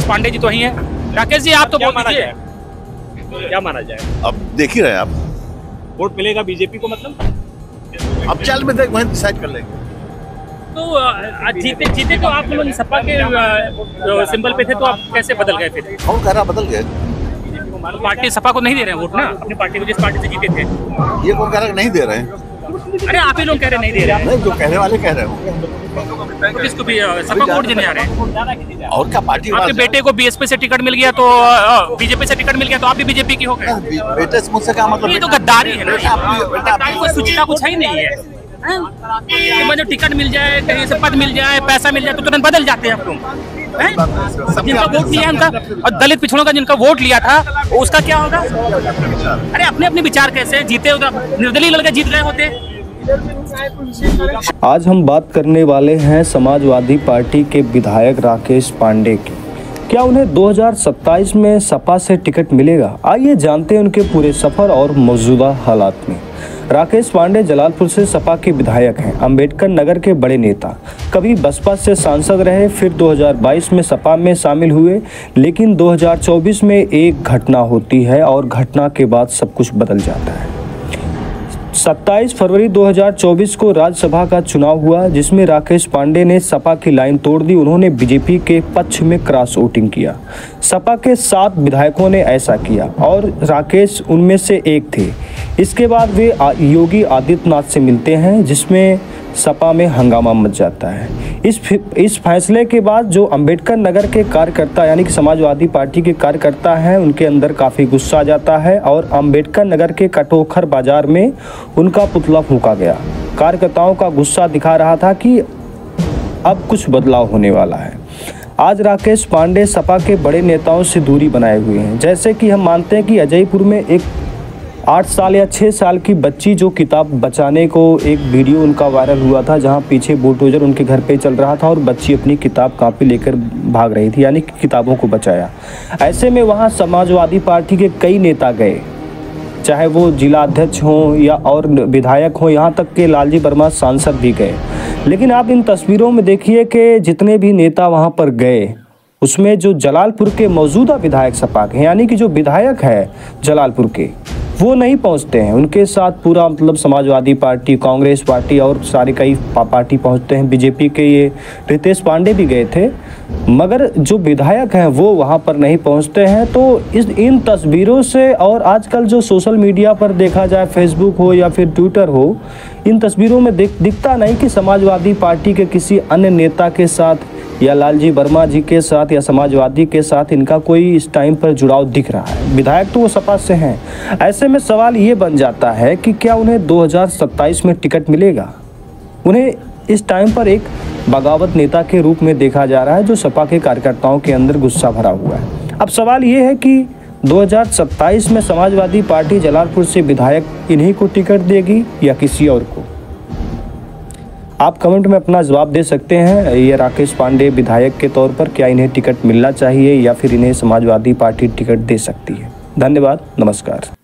राकेश पांडे जी तो ही है। राकेश जी आप तो क्या बोल माना दीजिए। जाए? क्या माना जाए? अब देख ही रहे हैं आप। वोट मिलेगा बीजेपी को मतलब? अब चल में देख वहीं डिसाइड कर लेंगे। तो जीते जीते तो आप लोग सपा के सिंबल पे थे, तो आप कैसे बदल गए फिर? कौन कह रहा बदल गए? तो पार्टी सपा को नहीं दे रहे हैं वोट ना, अपनी पार्टी को जिस पार्टी से जीते थे। ये कौन कह रहा है कि नहीं दे रहे हैं? अरे आप ही लोग कह रहे नहीं दे रहे हैं, नहीं, जो कहने वाले कह रहे हो। तो किसको भी सपा को वोट देने आ रहे हैं? और क्या पार्टी? आपके बेटे को बीएसपी से टिकट मिल गया तो बीजेपी से टिकट मिल गया तो आप भी बीजेपी की हो गए। बेटे से मुझसे क्या मतलब? ये तो गद्दारी है ना, गद्दारी को सूचना कुछ है ही नहीं है। कि मुझे टिकट मिल जाए, कहीं से पद मिल जाए, पैसा मिल जाए तो तुरंत बदल जाते हैं आप लोग। जिनका वोट लिया उनका, और दलित पिछड़ों का जिनका वोट लिया था उसका क्या होगा? अरे अपने अपने विचार कैसे जीते, निर्दलीय लड़के जीत गए होते। आज हम बात करने वाले हैं समाजवादी पार्टी के विधायक राकेश पांडे की। क्या उन्हें 2027 में सपा से टिकट मिलेगा? आइए जानते हैं उनके पूरे सफर और मौजूदा हालात में। राकेश पांडे जलालपुर से सपा के विधायक हैं, अंबेडकर नगर के बड़े नेता। कभी बसपा से सांसद रहे, फिर 2022 में सपा में शामिल हुए, लेकिन 2024 में एक घटना होती है और घटना के बाद सब कुछ बदल जाता है। 27 फरवरी 2024 को राज्यसभा का चुनाव हुआ, जिसमें राकेश पांडे ने सपा की लाइन तोड़ दी। उन्होंने बीजेपी के पक्ष में क्रॉस वोटिंग किया। सपा के 7 विधायकों ने ऐसा किया और राकेश उनमें से एक थे। इसके बाद वे योगी आदित्यनाथ से मिलते हैं, जिसमें सपा में हंगामा मच जाता है। इस फैसले के बाद जो अंबेडकर नगर के कार्यकर्ता यानी कि समाजवादी पार्टी के कार्यकर्ता हैं, उनके अंदर काफ़ी गुस्सा आ जाता है और अंबेडकर नगर के कटोखर बाजार में उनका पुतला फूंका गया। कार्यकर्ताओं का गुस्सा दिखा रहा था कि अब कुछ बदलाव होने वाला है। आज राकेश पांडे सपा के बड़े नेताओं से दूरी बनाए हुए हैं। जैसे कि हम मानते हैं कि अजयपुर में एक 8 साल या 6 साल की बच्ची जो किताब बचाने को एक वीडियो उनका वायरल हुआ था, जहां पीछे बुलडोजर उनके घर पे चल रहा था और बच्ची अपनी किताब कापी लेकर भाग रही थी, यानी कि किताबों को बचाया। ऐसे में वहां समाजवादी पार्टी के कई नेता गए, चाहे वो जिला अध्यक्ष हों या और विधायक हों, यहाँ तक के लालजी वर्मा सांसद भी गए। लेकिन आप इन तस्वीरों में देखिए कि जितने भी नेता वहाँ पर गए, उसमें जो जलालपुर के मौजूदा विधायक सपा के यानी कि जो विधायक है जलालपुर के, वो नहीं पहुंचते हैं। उनके साथ पूरा मतलब समाजवादी पार्टी, कांग्रेस पार्टी और सारे कई पार्टी पहुंचते हैं। बीजेपी के ये रितेश पांडे भी गए थे, मगर जो विधायक हैं वो वहां पर नहीं पहुंचते हैं। तो इन तस्वीरों से और आजकल जो सोशल मीडिया पर देखा जाए, फेसबुक हो या फिर ट्विटर हो, इन तस्वीरों में दिखता नहीं कि समाजवादी पार्टी के किसी अन्य नेता के साथ या लालजी वर्मा जी के साथ या समाजवादी के साथ इनका कोई इस टाइम पर जुड़ाव दिख रहा है। विधायक तो वो सपा से हैं। ऐसे में सवाल ये बन जाता है कि क्या उन्हें 2027 में टिकट मिलेगा? उन्हें इस टाइम पर एक बगावत नेता के रूप में देखा जा रहा है, जो सपा के कार्यकर्ताओं के अंदर गुस्सा भरा हुआ है। अब सवाल ये है कि 2027 में समाजवादी पार्टी जलालपुर से विधायक इन्हीं को टिकट देगी या किसी और को? आप कमेंट में अपना जवाब दे सकते हैं। ये राकेश पांडे विधायक के तौर पर क्या इन्हें टिकट मिलना चाहिए या फिर इन्हें समाजवादी पार्टी टिकट दे सकती है? धन्यवाद, नमस्कार।